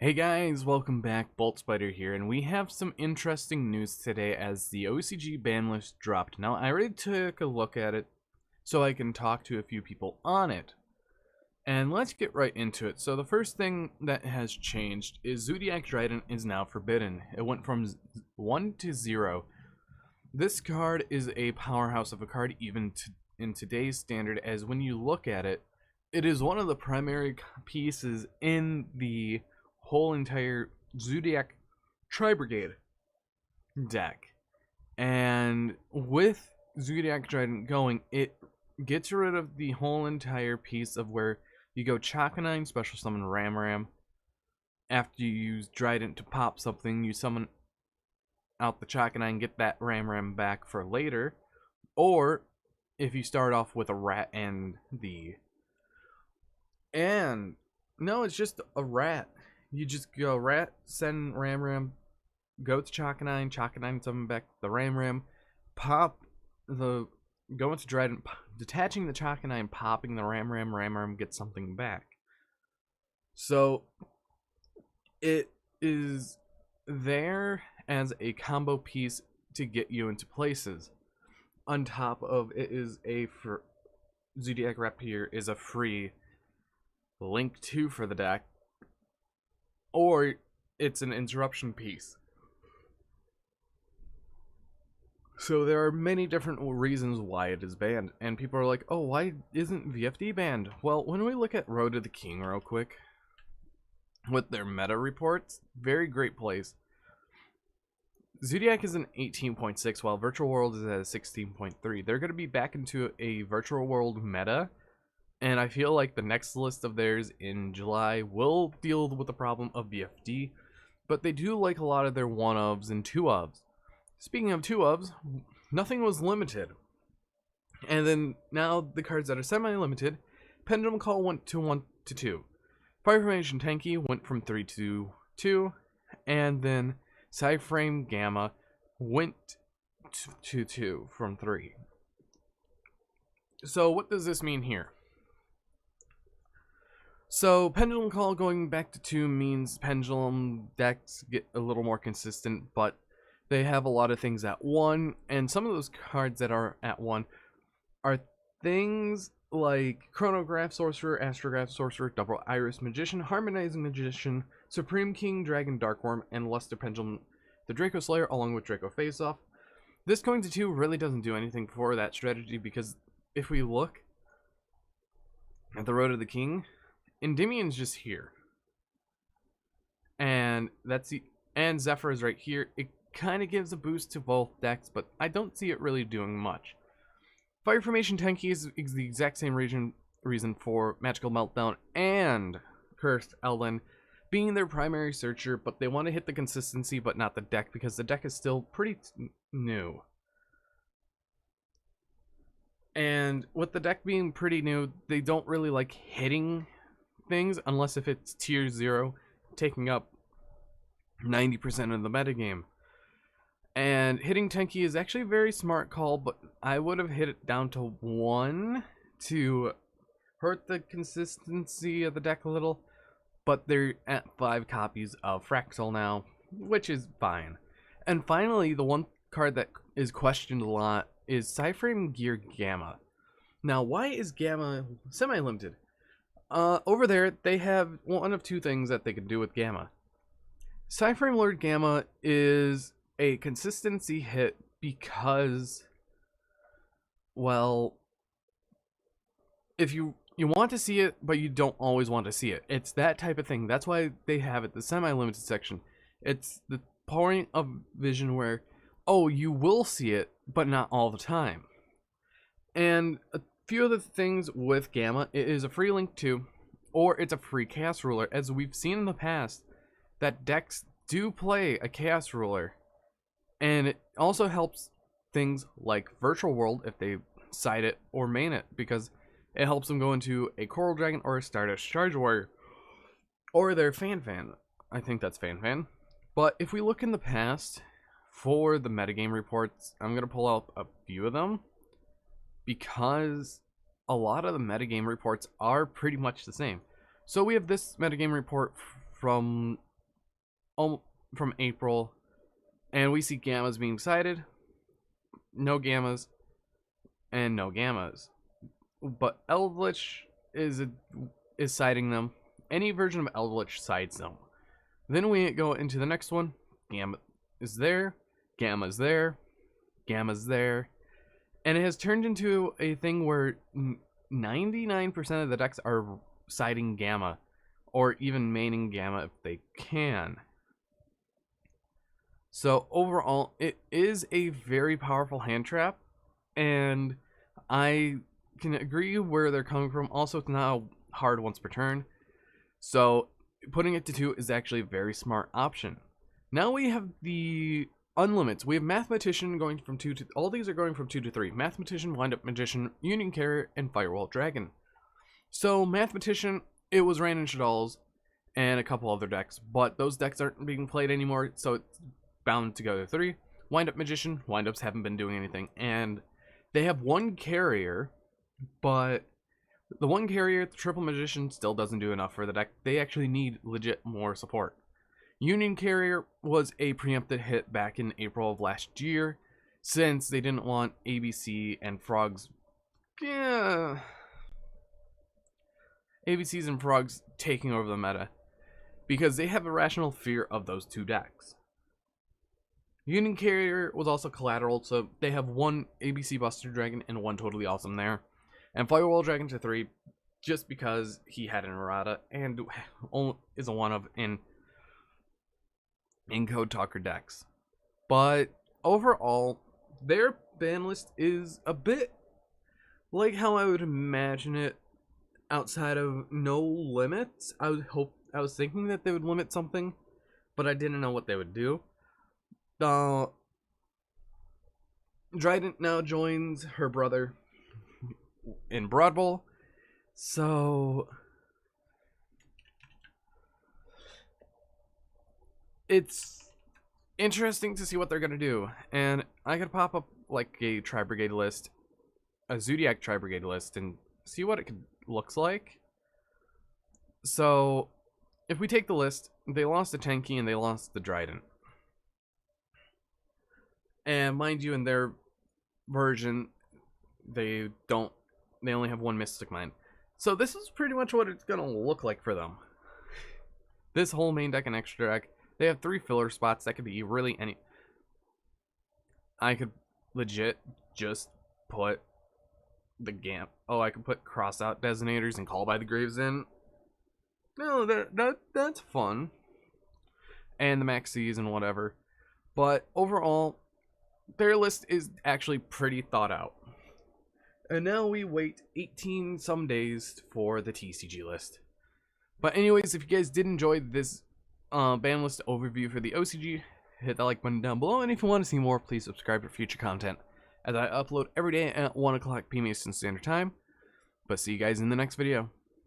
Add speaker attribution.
Speaker 1: Hey guys, welcome back, Bolt Spider here, and we have some interesting news today as the OCG ban list dropped. Now, I already took a look at it so I can talk to a few people on it. And let's get right into it. So the first thing that has changed is Zodiac Trident is now forbidden. It went from 1 to 0. This card is a powerhouse of a card even in today's standard, as when you look at it, it is one of the primary pieces in the whole entire Zodiac Tri-Brigade deck. And with Zodiac Trident going, it gets rid of the whole entire piece of where you go Chakanine, special summon Ram. After you use Trident to pop something, you summon out the Chakanine, get that Ram back for later. Or if you start off with a rat no, it's just a rat. You just go rat, send Ram, go to Chakanine, summon back the Ram, pop the, go into Trident, detaching the Chakanine, popping the Ram gets something back. So it is there as a combo piece to get you into places. On top of it is Zodiac Rapier is a free link 2 for the deck, or it's an interruption piece. So there are many different reasons why it is banned, and people are like, oh, why isn't VFD banned? Well, when we look at Road to the King real quick, with their meta reports, very great place. Zodiac is an 18.6, while Virtual World is at a 16.3. They're going to be back into a Virtual World meta, and I feel like the next list of theirs in July will deal with the problem of VFD, but they do like a lot of their 1-ofs and 2-ofs. Speaking of 2-ofs, nothing was limited. And then now the cards that are semi-limited, Pendulum Call went to 1 to 2. Fire Formation Tanky went from 3 to 2, and then Sideframe Gamma went to 2 from 3. So what does this mean here? So Pendulum Call going back to 2 means Pendulum decks get a little more consistent, but they have a lot of things at 1, and some of those cards that are at 1 are things like Chronograph Sorcerer, Astrograph Sorcerer, Double Iris Magician, Harmonizing Magician, Supreme King, Dragon Darkworm, and Luster Pendulum, the Draco Slayer, along with Draco Face-Off. This going to 2 really doesn't do anything for that strategy, because if we look at the Road to the King, Endymion's just here, and and Zephyr is right here. It kind of gives a boost to both decks, but I don't see it really doing much. Fire Formation Tanky is the exact same reason for Magical Meltdown and Cursed Elden being their primary searcher, but they want to hit the consistency but not the deck, because the deck is still pretty new. And with the deck being pretty new, they don't really like hitting things unless if it's tier 0 taking up 90% of the metagame. And hitting Tenki is actually a very smart call, but I would have hit it down to 1 to hurt the consistency of the deck a little, but they're at 5 copies of Fractal now, which is fine. And finally, the one card that is questioned a lot is Sideframe Gear Gamma. Now, why is Gamma semi-limited? Over there, they have one of 2 things that they can do with Gamma. Sideframe Lord Gamma is a consistency hit because, well, if you want to see it, but you don't always want to see it. It's that type of thing. That's why they have it, the semi-limited section. It's the point of vision where, oh, you will see it, but not all the time. And a few of the things with Gamma, it is a free link 2, or it's a free Chaos Ruler. As we've seen in the past, that decks do play a Chaos Ruler. And it also helps things like Virtual World if they side it or main it, because it helps them go into a Coral Dragon or a Stardust Charge Warrior, or their Fan. I think that's Fan. But if we look in the past for the metagame reports, I'm going to pull out a few of them, because a lot of the metagame reports are pretty much the same. So we have this metagame report from from April, and we see gammas being cited, no gammas, and no gammas. But Eldritch is citing them. Any version of Eldritch cites them. Then we go into the next one. Gamma is there, gamma's there, gamma's there, and it has turned into a thing where 99% of the decks are citing gamma, or even maining gamma if they can. So overall, it is a very powerful hand trap, and I can agree where they're coming from. Also, it's not hard once per turn, so putting it to 2 is actually a very smart option. Now we have the unlimits. We have Mathematician going from 2 to... all these are going from 2 to 3. Mathematician, Wind-Up Magician, Union Carrier, and Firewall Dragon. So Mathematician, it was ran in Shadal's and a couple other decks, but those decks aren't being played anymore, so it's bound to go to 3. Wind-Up Magician, Wind-Ups haven't been doing anything, and they have one carrier, but the one carrier, the Triple Magician, still doesn't do enough for the deck. They actually need legit more support. Union Carrier was a preempted hit back in April of last year, since they didn't want ABC and Frogs... yeah... ABCs and Frogs taking over the meta, because they have a rational fear of those two decks. Union Carrier was also collateral, so they have one ABC Buster Dragon and one Totally Awesome there. And Firewall Dragon to 3, just because he had an errata and is a one of in Code Talker decks. But overall, their ban list is a bit like how I would imagine it outside of no limits. I was thinking that they would limit something, but I didn't know what they would do. Trident now joins her brother in Broad Bowl, so it's interesting to see what they're gonna do. And I could pop up like a Tri-Brigade list, a Zodiac Tri-Brigade list, and see what it looks like. So if we take the list, they lost the Tenki and they lost the Trident. And mind you, in their version, they only have one Mystic Mind. So this is pretty much what it's gonna look like for them. This whole main deck and extra deck, they have 3 filler spots that could be really any... I could legit just put the Gamp... oh, I could put cross-out Detonators and Call by the Graves in. No, that's fun. And the Maxis and whatever. But overall, their list is actually pretty thought out. And now we wait 18 some days for the TCG list. But anyways, if you guys did enjoy this ban list overview for the OCG, hit that like button down below. And if you want to see more, please subscribe for future content, as I upload every day at 1 o'clock p.m. Eastern Standard Time. But see you guys in the next video.